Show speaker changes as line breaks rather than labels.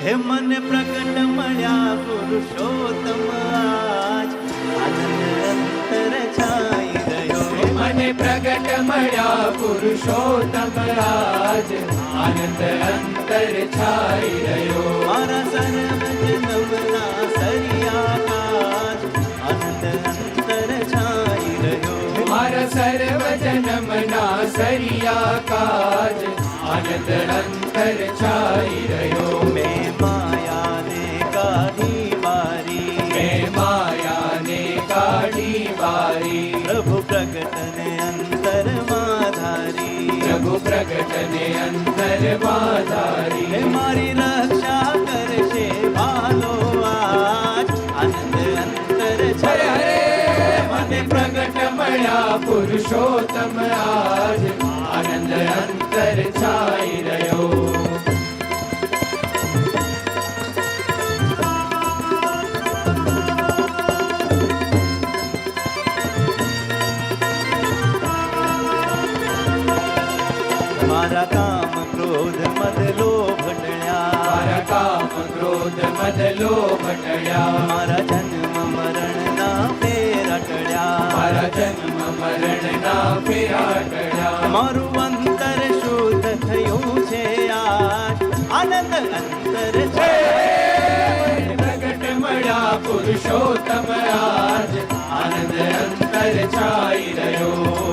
હે મને પ્રગટ મળ્યા પુરુષોત્તમ આજ આનંદ અંતર છાઈ રહ્યો.
મને પ્રગટ મળ્યા પુરુષોત્તમ આજ આનંદ અંતર છાઈ રહ્યો.
મારા સર્વ જન્મના સરિયા કાજ આનંદ અંતર છાઈ રહ્યો.
મારા સર્વ જન્મના સરિયા કાજ આનંદ અંતર છાઈ રહ્યો.
મેં માયાને કાઢી બારી,
મેં માયાને કાઢી બારી.
પ્રભુ પ્રગટને અંતરમાં ધારી,
પ્રભુ પ્રગટને અંતરમાં ધારી.
હે મારી રક્ષા કરશે ભાલો આજ આનંદ અંતર
હરે
છાઈ.
હરે મને પ્રગટ મળ્યા પુરુષોત્તમ આજ આનંદ અંતર છાઈ રહ્યો.
મારા કામ ક્રોધ મદ લોભ ટળ્યા,
મારા કામ ક્રોધ મદ લોભ ટળ્યા.
મારા જન્મ મરણ ના ફેરા ટળ્યા,
મારા જન્મ મરણ ના ફેરા ટળ્યા.
મારું અંતર શુદ્ધ થયું છે આજ આનંદ અંતર છે.
પ્રગટ મળ્યા પુરુષોત્તમ આજ આનંદ અંતર છાઈ રહ્યો.